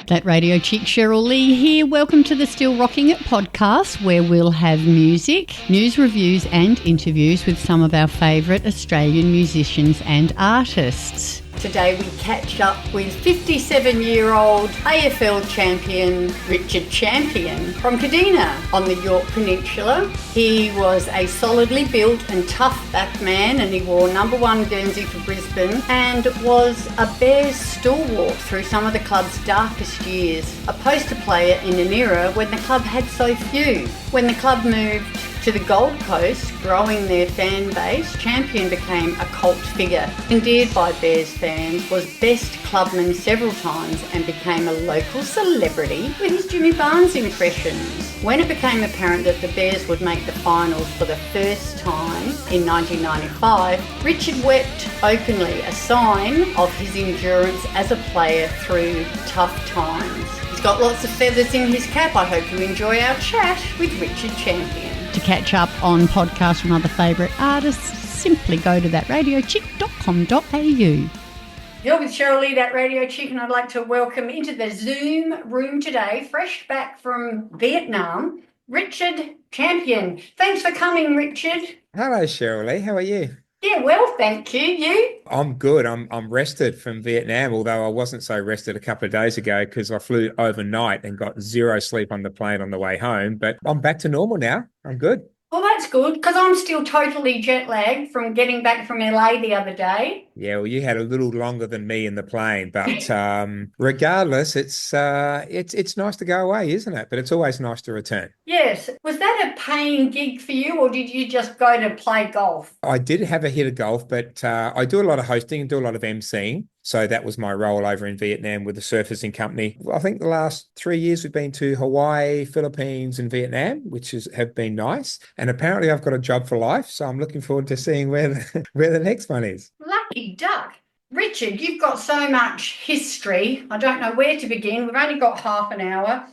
That radio chick Cheryl Lee here. Welcome to the Still Rocking It podcast, where we'll have music, news reviews and interviews with some of our favourite Australian musicians and artists. Today we catch up with 57-year-old AFL champion Richard Champion from Kadina on the York Peninsula. He was a solidly built and tough backman, and he wore #1 Guernsey for Brisbane and was a Bears stalwart through some of the club's darkest years. A poster player in an era when the club had so few. When the club moved to the Gold Coast, growing their fan base, Champion became a cult figure. Endeared by Bears fans, was best clubman several times and became a local celebrity with his Jimmy Barnes impressions. When it became apparent that the Bears would make the finals for the first time in 1995, Richard wept openly, a sign of his endurance as a player through tough times. He's got lots of feathers in his cap. I hope you enjoy our chat with Richard Champion. To catch up on podcasts from other favourite artists, simply go to thatradiochick.com.au. You're with Cheryl Lee, That Radio Chick, and I'd like to welcome into the Zoom room today, fresh back from Vietnam, Richard Champion. Thanks for coming, Richard. Hello, Cheryl Lee. How are you? Yeah, well, thank you. You? I'm good. I'm rested from Vietnam, although I wasn't so rested a couple of days ago because I flew overnight and got zero sleep on the plane on the way home. But I'm back to normal now. I'm good. Well, that's good, because I'm still totally jet lagged from getting back from LA the other day. Yeah, well, you had a little longer than me in the plane, but regardless, it's nice to go away, isn't it? But it's always nice to return. Yes. Was that a paying gig for you, or did you just go to play golf? I did have a hit of golf, but I do a lot of hosting and do a lot of emceeing. So that was my role over in Vietnam with the surfacing company. I think the last 3 years we've been to Hawaii, Philippines and Vietnam, which have been nice. And apparently I've got a job for life. So I'm looking forward to seeing where the next one is. Lucky duck. Richard, you've got so much history. I don't know where to begin. We've only got half an hour.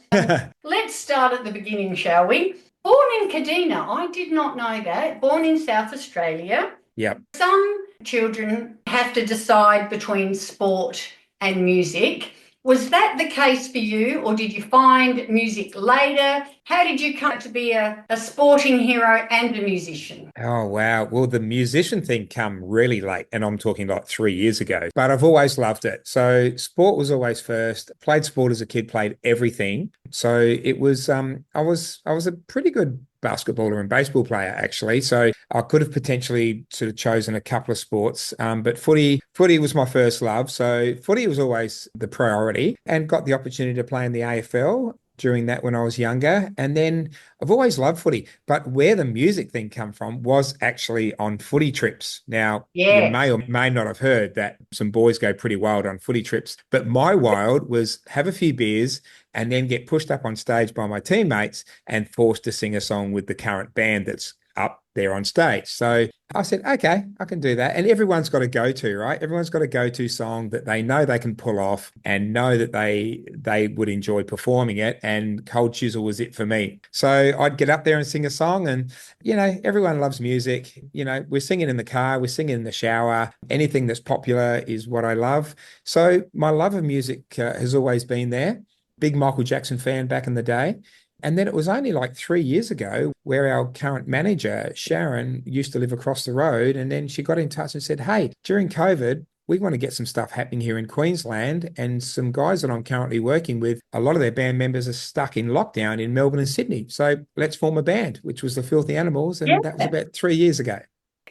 Let's start at the beginning, shall we? Born in Kadina, I did not know that. Born in South Australia. Yep. Some children have to decide between sport and music. Was that the case for you, or did you find music later? How did you come to be a sporting hero and a musician? Oh, wow. Well, the musician thing come really late, and I'm talking like 3 years ago, but I've always loved it. So sport was always first. Played sport as a kid, played everything. So it was, I was a pretty good basketballer and baseball player, actually. So I could have potentially sort of chosen a couple of sports, but footy was my first love. So footy was always the priority, and got the opportunity to play in the AFL during that when I was younger. And then I've always loved footy, but where the music thing come from was actually on footy trips. Now, You may or may not have heard that some boys go pretty wild on footy trips, but my wild was have a few beers and then get pushed up on stage by my teammates and forced to sing a song with the current band that's up there on stage. So I said, okay, I can do that. And everyone's got a go-to, right? Everyone's got a go-to song that they know they can pull off and know that they would enjoy performing it. And Cold Chisel was it for me. So I'd get up there and sing a song, and, everyone loves music. We're singing in the car, we're singing in the shower. Anything that's popular is what I love. So my love of music has always been there. Big Michael Jackson fan back in the day. And then it was only like 3 years ago where our current manager, Sharon, used to live across the road. And then she got in touch and said, hey, during COVID, we want to get some stuff happening here in Queensland. And some guys that I'm currently working with, a lot of their band members are stuck in lockdown in Melbourne and Sydney. So let's form a band, which was the Filthy Animals. And that was about 3 years ago.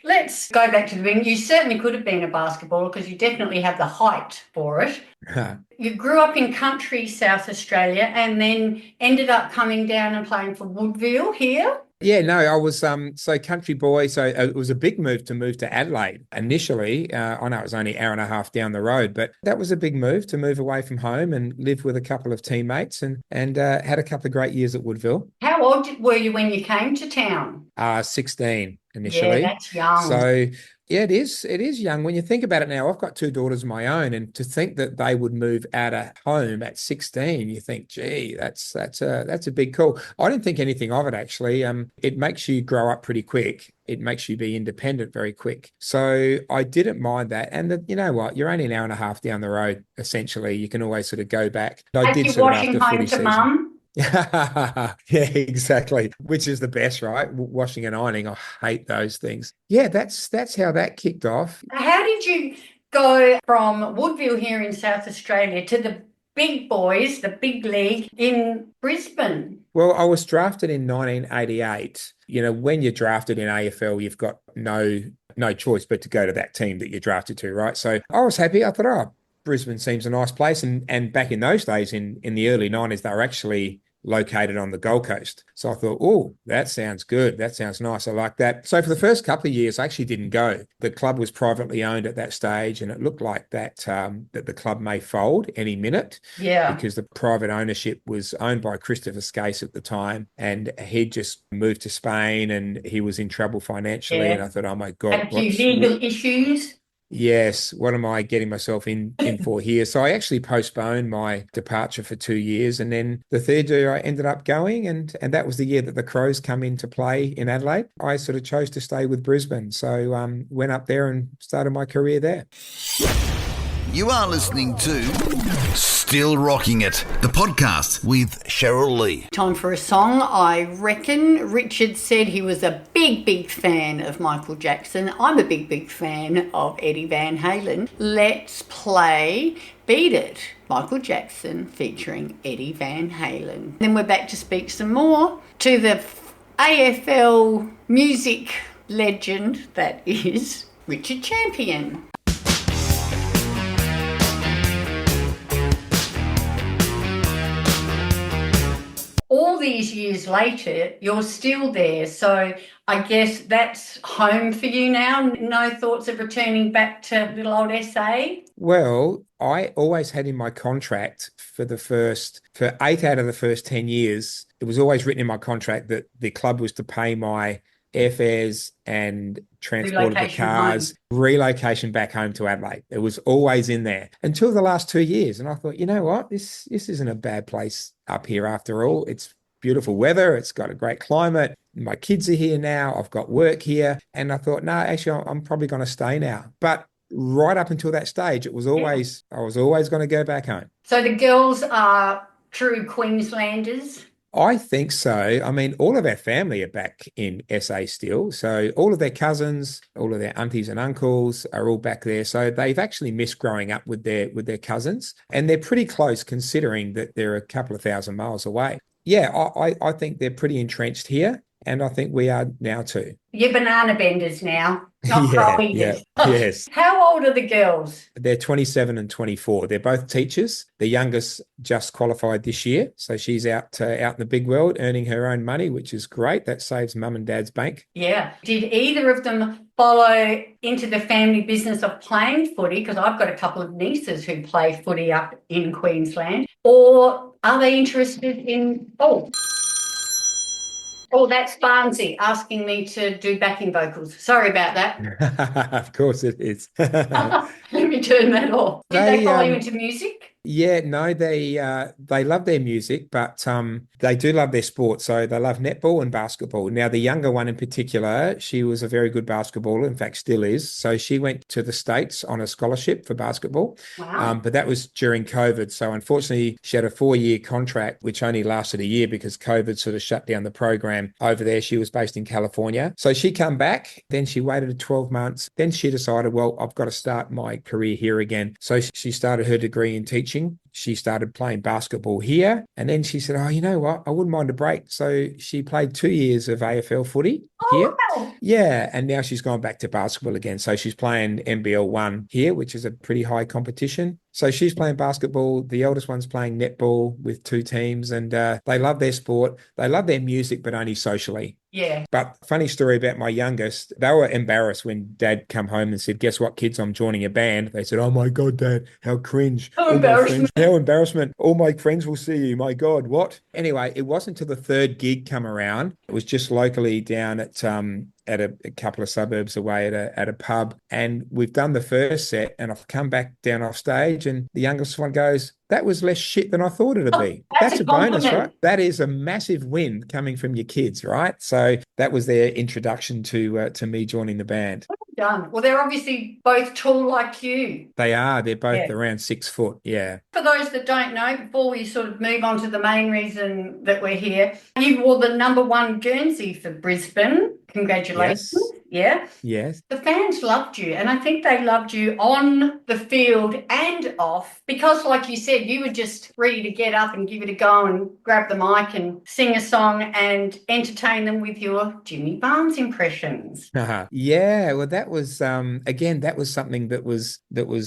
Let's go back to the beginning. You certainly could have been a basketballer because you definitely have the height for it. You grew up in country South Australia and then ended up coming down and playing for Woodville here. Yeah, no, I was so country boy. So it was a big move to Adelaide initially. I know it was only an hour and a half down the road, but that was a big move to move away from home and live with a couple of teammates and had a couple of great years at Woodville. How old were you when you came to town? 16 initially. Yeah, that's young. So Yeah, it is. It is young. When you think about it now, I've got two daughters of my own, and to think that they would move out of home at 16, you think, gee, that's a big call. I didn't think anything of it actually. It makes you grow up pretty quick. It makes you be independent very quick. So I didn't mind that. And you know what? You're only an hour and a half down the road, essentially. You can always sort of go back. I Like did you sort of washing after home footy to season. mum. Yeah, exactly. Which is the best, right? Washing and ironing. I hate those things. Yeah, that's how that kicked off. How did you go from Woodville here in South Australia to the big boys, the big league in Brisbane? Well, I was drafted in 1988. You know, when you're drafted in AFL, you've got no choice but to go to that team that you're drafted to, right? So I was happy. I thought, oh, Brisbane seems a nice place. And back in those days, in the early 90s, they were actually located on the Gold Coast. So I thought, oh, that sounds good. That sounds nice. I like that. So for the first couple of years, I actually didn't go. The club was privately owned at that stage, and it looked like that that the club may fold any minute. Yeah. Because the private ownership was owned by Christopher Skase at the time, and he'd just moved to Spain, and he was in trouble financially. Yeah. And I thought, oh my God. Had a few legal issues. Yes, what am I getting myself in for here? So I actually postponed my departure for 2 years, and then the third year I ended up going, and that was the year that the Crows come into play in Adelaide. I sort of chose to stay with Brisbane, so went up there and started my career there. You are listening to Still Rocking It, the podcast with Cheryl Lee. Time for a song. I reckon Richard said he was a big fan of Michael Jackson. I'm a big fan of Eddie Van Halen. Let's play Beat It, Michael Jackson featuring Eddie Van Halen. Then we're back to speak some more to the AFL music legend that is Richard Champion. All these years later, you're still there. So I guess that's home for you now. No thoughts of returning back to little old SA? Well, I always had in my contract for 8 out of the first 10 years, it was always written in my contract that the club was to pay my airfares and transport of the cars, relocation back home to Adelaide. It was always in there until the last 2 years. And I thought, you know what, this isn't a bad place up here after all. It's beautiful weather. It's got a great climate. My kids are here now. I've got work here. And I thought, no, actually, I'm probably going to stay now. But right up until that stage, I was always going to go back home. So the girls are true Queenslanders? I think so. I mean, all of our family are back in SA still. So all of their cousins, all of their aunties and uncles are all back there. So they've actually missed growing up with their cousins. And they're pretty close considering that they're a couple of thousand miles away. Yeah, I think they're pretty entrenched here. And I think we are now too. You're banana benders now, not crow eaters. Yes. How old are the girls? They're 27 and 24. They're both teachers. The youngest just qualified this year. So she's out in the big world earning her own money, which is great. That saves mum and dad's bank. Yeah. Did either of them follow into the family business of playing footy? Because I've got a couple of nieces who play footy up in Queensland. Or are they interested in... Oh, that's Barnsey asking me to do backing vocals. Sorry about that. Of course it is. Let me turn that off. Did they follow you into music? Yeah, no, they love their music, but they do love their sport. So they love netball and basketball. Now, the younger one in particular, she was a very good basketballer, in fact, still is. So she went to the States on a scholarship for basketball. Wow. But that was during COVID. So unfortunately, she had a 4-year contract, which only lasted a year because COVID sort of shut down the program over there. She was based in California. So she came back, then she waited 12 months. Then she decided, well, I've got to start my career here again. So she started her degree in teaching. She started playing basketball here. And then she said, oh, you know what? I wouldn't mind a break. So she played 2 years of AFL footy here. Wow. Yeah. And now she's gone back to basketball again. So she's playing NBL 1 here, which is a pretty high competition. So she's playing basketball. The eldest one's playing netball with 2 teams, and they love their sport. They love their music, but only socially. Yeah. But funny story about my youngest, they were embarrassed when Dad come home and said, guess what, kids, I'm joining a band. They said, oh my God, Dad, how cringe. How embarrassment. How embarrassment. All my friends will see you. My God, what? Anyway, it wasn't until the third gig come around. It was just locally down at at a couple of suburbs away at a pub, and we've done the first set, and I've come back down off stage, and the youngest one goes, "That was less shit than I thought it'd be." That's a bonus, right? That is a massive win coming from your kids, right? So that was their introduction to me joining the band. Done. Well, they're obviously both tall like you. They are. They're both around 6 foot. Yeah. For those that don't know, before we sort of move on to the main reason that we're here, you wore the #1 Guernsey for Brisbane. Congratulations. Yes. Yeah. Yes. The fans loved you, and I think they loved you on the field and off because, like you said, you were just ready to get up and give it a go and grab the mic and sing a song and entertain them with your Jimmy Barnes impressions. Yeah, well, that was again, that was something that was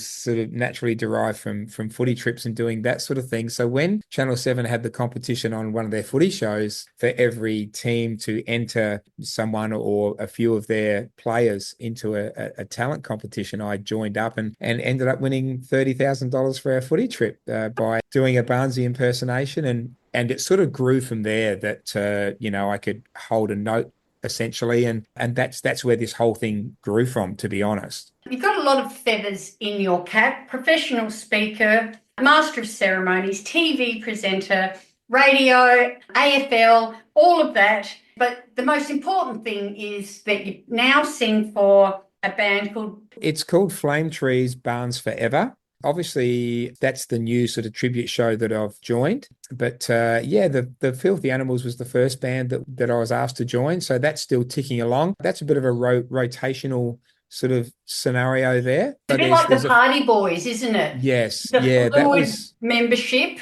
sort of naturally derived from footy trips and doing that sort of thing. So when Channel 7 had the competition on one of their footy shows for every team to enter someone or a few of their players into a talent competition, I joined up and ended up winning $30,000 for our footy trip by doing a Barnesy impersonation, and it sort of grew from there that I could hold a note essentially, and that's where this whole thing grew from, to be honest. You've got a lot of feathers in your cap: professional speaker, master of ceremonies, TV presenter, radio, AFL, all of that. But the most important thing is that you now sing for a band called... It's called Flame Trees Barnes Forever. Obviously, that's the new sort of tribute show that I've joined. But the Filthy Animals was the first band that I was asked to join. So that's still ticking along. That's a bit of a rotational sort of scenario there. It's a bit like the Party Boys, isn't it? Yes. That was membership.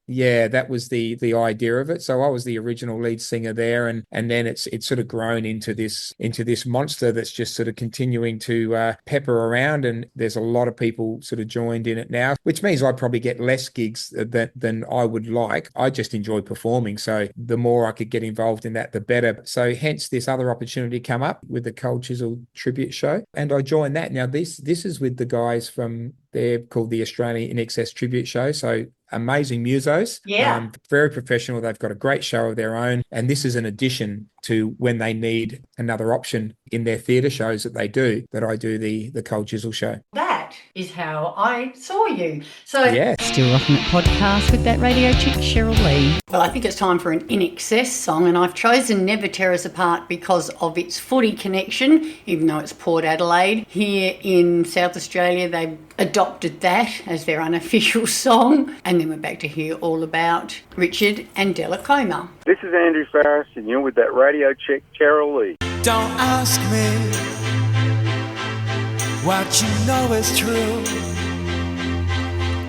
Yeah, that was the idea of it. So I was the original lead singer there, and then it's sort of grown into this monster that's just sort of continuing to pepper around, and there's a lot of people sort of joined in it now, which means I probably get less gigs than I would like. I just enjoy performing, so the more I could get involved in that, the better. So hence this other opportunity come up with the Cold Chisel Tribute Show, and I joined that. Now this is with the guys from, they're called the Australian INXS Tribute Show. So amazing musos. Yeah. Very professional. They've got a great show of their own. And this is an addition to when they need another option in their theatre shows that they do, that I do the Cold Chisel show. That is how I saw you. So yeah. Still Rocking It podcast with that radio chick, Cheryl Lee. Well, I think it's time for an INXS song, and I've chosen Never Tear Us Apart because of its footy connection, even though it's Port Adelaide. Here in South Australia, they've adopted that as their unofficial song. And then we're back to hear all about Richard and Della Coma. This is Andrew Farris, and you're with that radio chick, Cheryl Lee. Don't ask me what you know is true.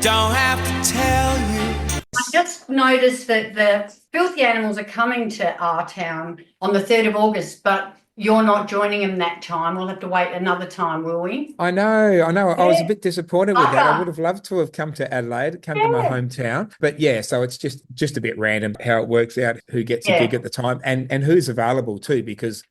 Don't have to tell you. I just noticed that the Filthy Animals are coming to our town on the 3rd of August, but you're not joining them that time. We'll have to wait another time, will we? I know. Yeah. I was a bit disappointed with that. I would have loved to have come to Adelaide, to my hometown. But yeah, so it's just a bit random how it works out, who gets a gig at the time and who's available too, because,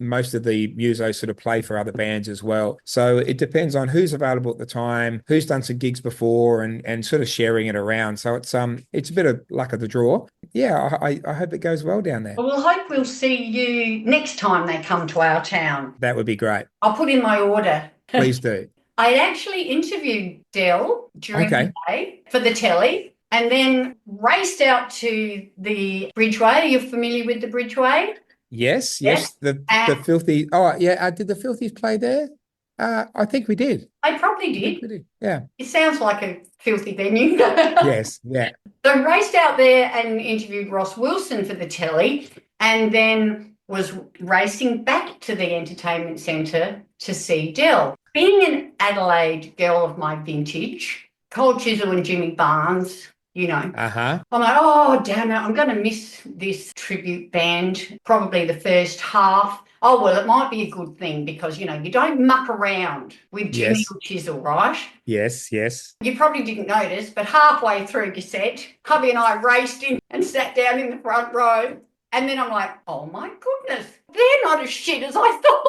most of the musos sort of play for other bands as well. So it depends on who's available at the time, who's done some gigs before and sort of sharing it around. So it's a bit of luck of the draw. Yeah, I hope it goes well down there. Well, we'll hope we'll see you next time they come to our town. That would be great. I'll put in my order. Please do. I actually interviewed Del during the day for the telly and then raced out to the Bridgeway. Are you familiar with the Bridgeway? Yes. The Filthy... Oh, yeah. Did the Filthies play there? I think we did. I probably did. We did. Yeah. It sounds like a filthy venue. Yes, yeah. So I raced out there and interviewed Ross Wilson for the telly and then was racing back to the Entertainment Centre to see Del. Being an Adelaide girl of my vintage, Cold Chisel and Jimmy Barnes, I'm like, oh, damn it, I'm going to miss this tribute band, probably the first half. Oh, well, it might be a good thing because, you don't muck around with Jimmy or Chisel, right? Yes. You probably didn't notice, but halfway through your set, hubby and I raced in and sat down in the front row. And then I'm like, oh my goodness, they're not as shit as I thought.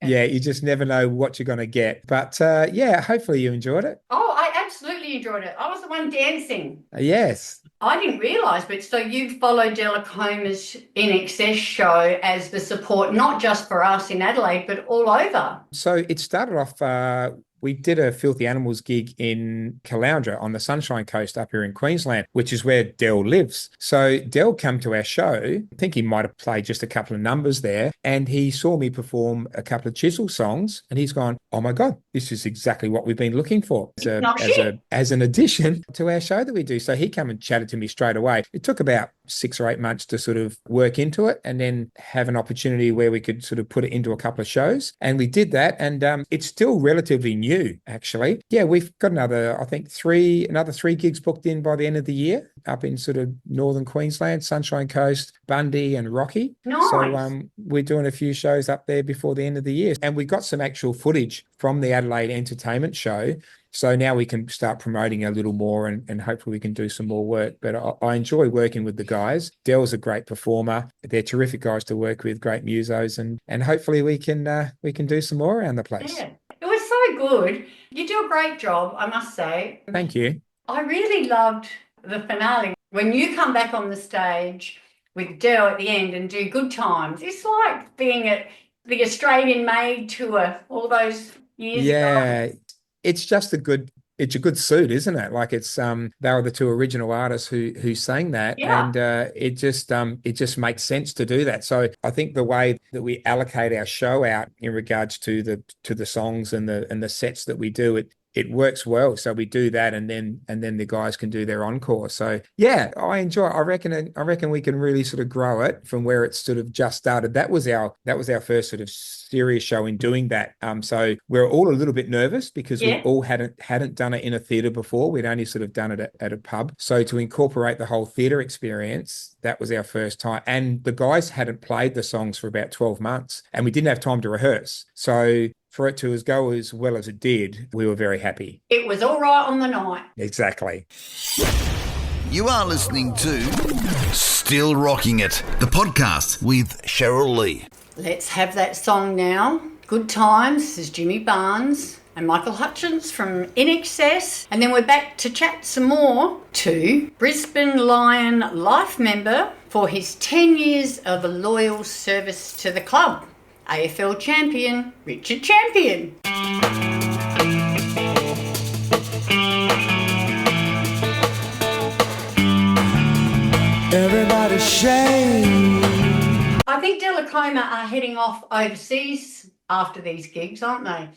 Yeah, you just never know what you're going to get. But yeah, hopefully you enjoyed it. Oh, I absolutely enjoyed it. I was the one dancing. Yes. I didn't realise, but so you followed Delacoma's INXS show as the support, not just for us in Adelaide, but all over. So it started off, we did a Filthy Animals gig in Caloundra on the Sunshine Coast up here in Queensland, which is where Del lives. So Del came to our show. I think he might have played just a couple of numbers there. And he saw me perform a couple of Chisel songs. And he's gone, oh my God, this is exactly what we've been looking for as an addition to our show that we do. So he came and chatted to me straight away. It took about 6 or 8 months to sort of work into it and then have an opportunity where we could sort of put it into a couple of shows. And we did that. And it's still relatively new, actually. Yeah, we've got another 3 gigs booked in by the end of the year up in sort of northern Queensland, Sunshine Coast, Bundy and Rocky. Nice. So we're doing a few shows up there before the end of the year. And we got some actual footage from the Adelaide Entertainment Show. So now we can start promoting a little more and hopefully we can do some more work. But I enjoy working with the guys. Del's a great performer. They're terrific guys to work with, great musos, and hopefully we can do some more around the place. Yeah, it was so good. You do a great job, I must say. Thank you. I really loved the finale. When you come back on the stage with Del at the end and do Good Times, it's like being at the Australian Made tour all those years ago. Yeah. It's just a good suit, isn't it? Like it's they were the 2 original artists who sang that, yeah. And it just makes sense to do that. So I think the way that we allocate our show out in regards to the songs and the sets that we do, it works well. So we do that, and then the guys can do their encore. So yeah, I enjoy it. I reckon we can really sort of grow it from where it's sort of just started. That was our first sort of serious show in doing that. So we're all a little bit nervous because we all hadn't done it in a theatre before. We'd only sort of done it at a pub. So to incorporate the whole theatre experience, that was our first time. And the guys hadn't played the songs for about 12 months, and we didn't have time to rehearse. So for it to go as well as it did, we were very happy. It was all right on the night. Exactly. You are listening to Still Rocking It, the podcast with Cheryl Lee. Let's have that song now. Good Times. This is Jimmy Barnes and Michael Hutchins from INXS. And then we're back to chat some more to Brisbane Lion life member for his 10 years of loyal service to the club, AFL champion, Richard Champion. Everybody shame. I think Delacoma are heading off overseas after these gigs, aren't they?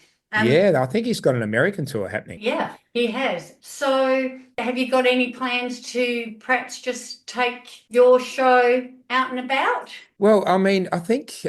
Yeah, I think he's got an American tour happening. Yeah, he has. So have you got any plans to perhaps just take your show out and about? Well, I mean, I think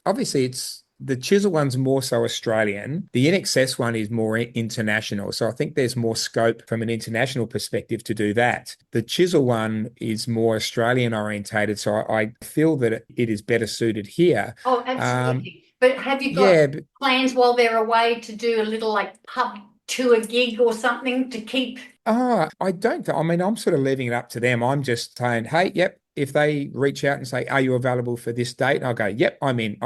obviously it's the Chisel one's more so Australian. The INXS one is more international. So I think there's more scope from an international perspective to do that. The Chisel one is more Australian orientated. So I feel that it is better suited here. Oh, absolutely. But have you got plans while they're away to do a little like pub tour gig or something to keep? I don't. I mean, I'm sort of leaving it up to them. I'm just saying, hey, yep. If they reach out and say, are you available for this date? I'll go, yep, I'm in.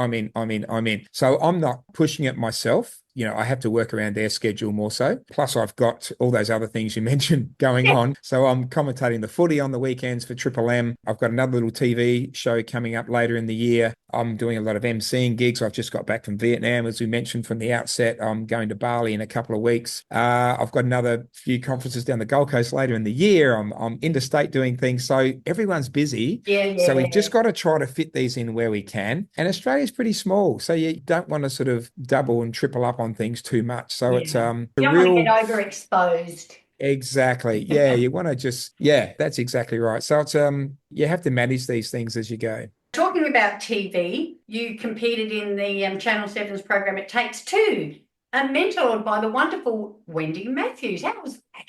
So I'm not pushing it myself. You know, I have to work around their schedule more so. Plus, I've got all those other things you mentioned going on. So I'm commentating the footy on the weekends for Triple M. I've got another little TV show coming up later in the year. I'm doing a lot of MCing gigs. I've just got back from Vietnam, as we mentioned from the outset. I'm going to Bali in a couple of weeks. I've got another few conferences down the Gold Coast later in the year. I'm interstate doing things. So everyone's busy. So we've just got to try to fit these in where we can. And Australia's pretty small. So you don't want to sort of double and triple up on things too much. So it's you don't want to get overexposed. Exactly. Yeah, you want to just, that's exactly right. So it's you have to manage these things as you go. Talking about TV, you competed in the Channel 7's program It Takes Two, mentored by the wonderful Wendy Matthews. How was that?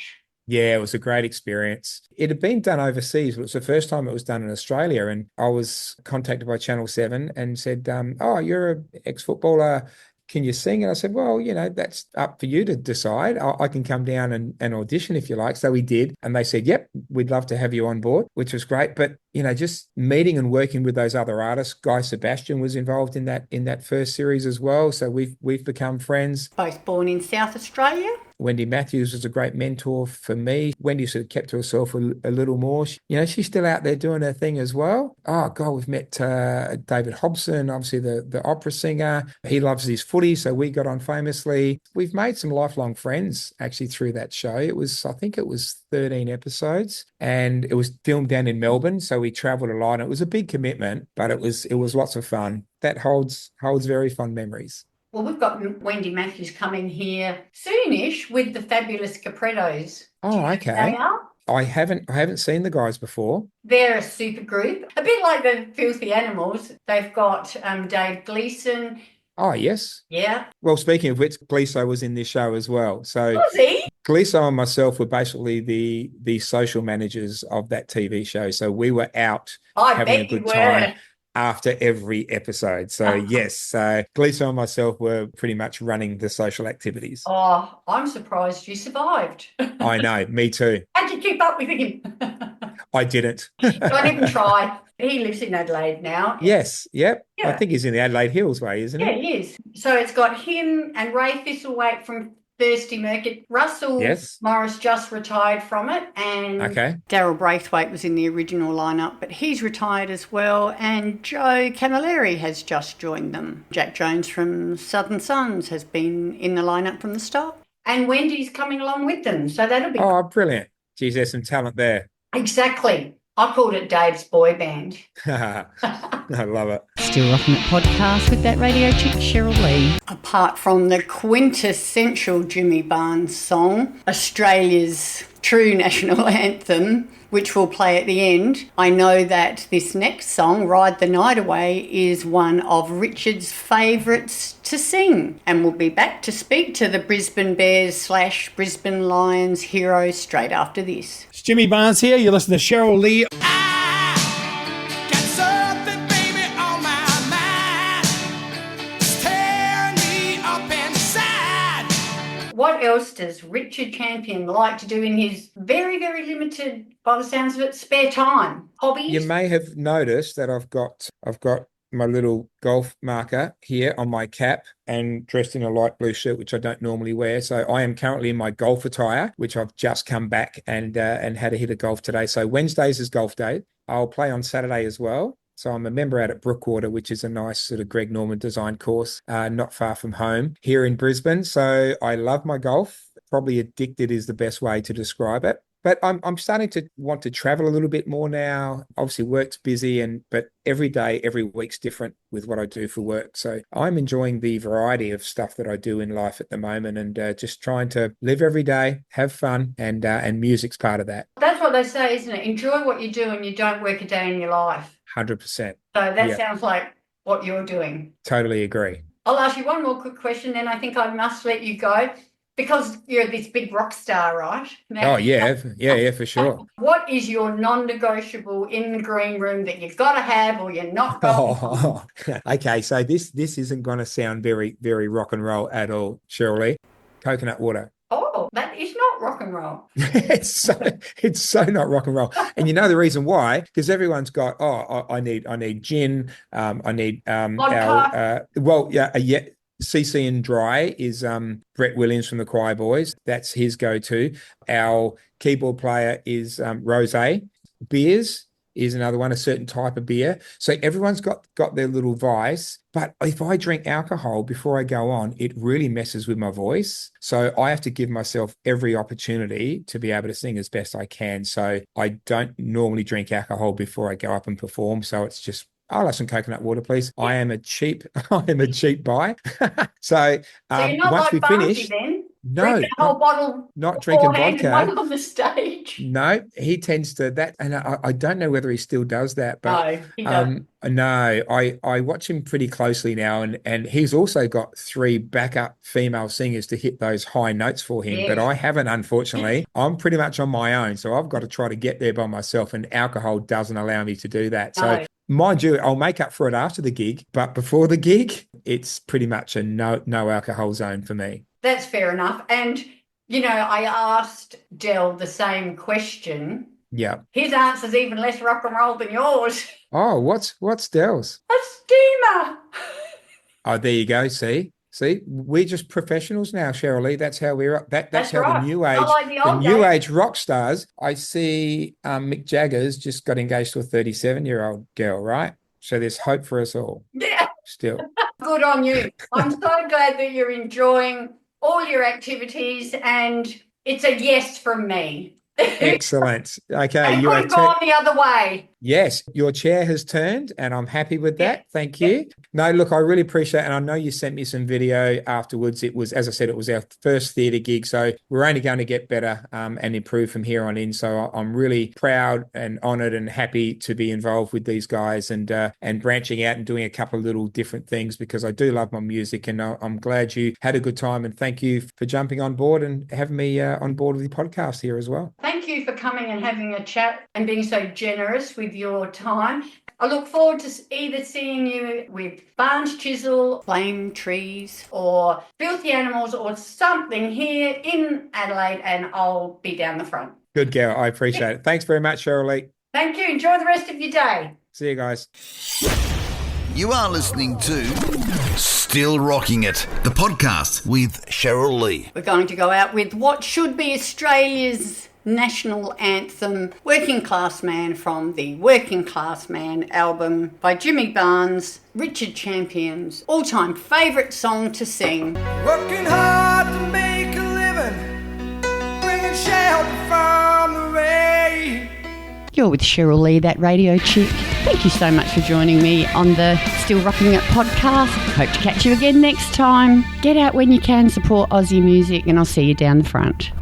Yeah, it was a great experience. It had been done overseas, but it was the first time it was done in Australia. And I was contacted by Channel 7 and said, oh, you're an ex-footballer. can you sing? And I said, well, that's up for you to decide. I can come down and audition if you like. So we did. And they said, yep, we'd love to have you on board, which was great. But, just meeting and working with those other artists. Guy Sebastian was involved in that first series as well. So we've become friends. Both born in South Australia. Wendy Matthews was a great mentor for me. Wendy sort of kept to herself a little more. She's still out there doing her thing as well. Oh, God, we've met David Hobson, obviously the opera singer. He loves his footy, so we got on famously. We've made some lifelong friends, actually, through that show. I think it was 13 episodes, and it was filmed down in Melbourne, so we travelled a lot. And it was a big commitment, but it was lots of fun. That holds very fond memories. Well, we've got Wendy Matthews coming here soonish with the fabulous Caprettos. Oh, okay. I haven't seen the guys before. They're a super group, a bit like the Filthy Animals. They've got Dave Gleeson. Oh, yes. Yeah. Well, speaking of which, Gleeso was in this show as well. So was he? Gleeso and myself were basically the social managers of that TV show. So we were out having a good time after every episode. So yes, Gleeso and myself were pretty much running the social activities. Oh, I'm surprised you survived. I know, me too. How'd you keep up with him? I didn't. Don't even try. He lives in Adelaide now. Yes, yep. Yeah. I think he's in the Adelaide Hills way, isn't he? Yeah, he is. So it's got him and Ray Thistlethwaite from Thirsty Mercury. Russell Morris just retired from it, and Daryl Braithwaite was in the original lineup, but he's retired as well, and Joe Camilleri has just joined them. Jack Jones from Southern Sons has been in the lineup from the start, and Wendy's coming along with them, so that'll be brilliant. Geez, there's some talent there. Exactly. I called it Dave's boy band. I love it. Still Rocking It podcast with that radio chick Cheryl Lee. Apart from the quintessential Jimmy Barnes song, Australia's true national anthem, which we'll play at the end, I know that this next song, Ride the Night Away, is one of Richard's favourites to sing. And we'll be back to speak to the Brisbane Bears / Brisbane Lions heroes straight after this. It's Jimmy Barnes here. You listen to Cheryl Lee. What else does Richard Champion like to do in his very, very limited, by the sounds of it, spare time? Hobbies? You may have noticed that I've got my little golf marker here on my cap and dressed in a light blue shirt, which I don't normally wear. So I am currently in my golf attire, which I've just come back and had a hit of golf today. So Wednesdays is golf day. I'll play on Saturday as well. So I'm a member out at Brookwater, which is a nice sort of Greg Norman design course, not far from home here in Brisbane. So I love my golf. Probably addicted is the best way to describe it. But I'm starting to want to travel a little bit more now. Obviously, work's busy, but every day, every week's different with what I do for work. So I'm enjoying the variety of stuff that I do in life at the moment, and just trying to live every day, have fun, and music's part of that. That's what they say, isn't it? Enjoy what you do, and you don't work a day in your life. 100%. So that sounds like what you're doing. Totally agree. I'll ask you one more quick question, then I think I must let you go. Because you're this big rock star, right? Now, yeah, for sure. What is your non-negotiable in the green room that you've got to have or you're not going to? Okay, so this isn't going to sound very, very rock and roll at all, Cheryl Lee. Coconut water. Oh, that is not rock and roll. It's so not rock and roll. And you know the reason why? Because everyone's got, I need gin, I need vodka. CC and Dry is Brett Williams from the Choir Boys. That's his go-to. Our keyboard player is Rosé. Beers is another one, a certain type of beer. So everyone's got their little vice. But if I drink alcohol before I go on, it really messes with my voice. So I have to give myself every opportunity to be able to sing as best I can. So I don't normally drink alcohol before I go up and perform. So it's just, I'll have some coconut water, please. I am a cheap buy. So you're not once like we finish, then? no, a whole bottle, not drinking vodka. One on the stage. No, he tends to that, and I don't know whether he still does that. But no, he doesn't. No, I watch him pretty closely now, and he's also got 3 backup female singers to hit those high notes for him. Yes. But I haven't, unfortunately. I'm pretty much on my own, so I've got to try to get there by myself, and alcohol doesn't allow me to do that. So. Mind you, I'll make up for it after the gig, but before the gig, it's pretty much a no alcohol zone for me. That's fair enough. And, you know, I asked Del the same question. Yeah. His answer's even less rock and roll than yours. Oh, what's Dell's? A steamer. Oh, there you go. See, we're just professionals now, Cheryl Lee. That's how we're up. That's how right. the new age, Not like the old new days. age rock stars. I see Mick Jagger's just got engaged to a 37-year-old girl, right? So there's hope for us all. Yeah. Still. Good on you. I'm so glad that you're enjoying all your activities, and it's a yes from me. Excellent. Okay, And you could have have gone the other way. Yes, your chair has turned and I'm happy with that. Yeah. Thank you. No, look, I really appreciate it. And I know you sent me some video afterwards. It was, as I said, it was our first theatre gig. So we're only going to get better and improve from here on in. So I'm really proud and honoured and happy to be involved with these guys and branching out and doing a couple of little different things because I do love my music and I'm glad you had a good time. And thank you for jumping on board and having me on board with the podcast here as well. Thank you for coming and having a chat and being so generous with your time. I look forward to either seeing you with Barnes Chisel, Flame Trees, or Filthy Animals or something here in Adelaide, and I'll be down the front. Good girl. I appreciate it. Thanks very much, Cheryl Lee. Thank you. Enjoy the rest of your day. See you guys. You are listening to Still Rocking It, the podcast with Cheryl Lee. We're going to go out with what should be Australia's national anthem, Working Class Man, from the Working Class Man album by Jimmy Barnes, Richard Champion's all-time favourite song to sing. Working hard to make a living, bringing shelter from the rain. You're with Cheryl Lee, that radio chick. Thank you so much for joining me on the Still Rocking It podcast. Hope to catch you again next time. Get out when you can, support Aussie music, and I'll see you down the front.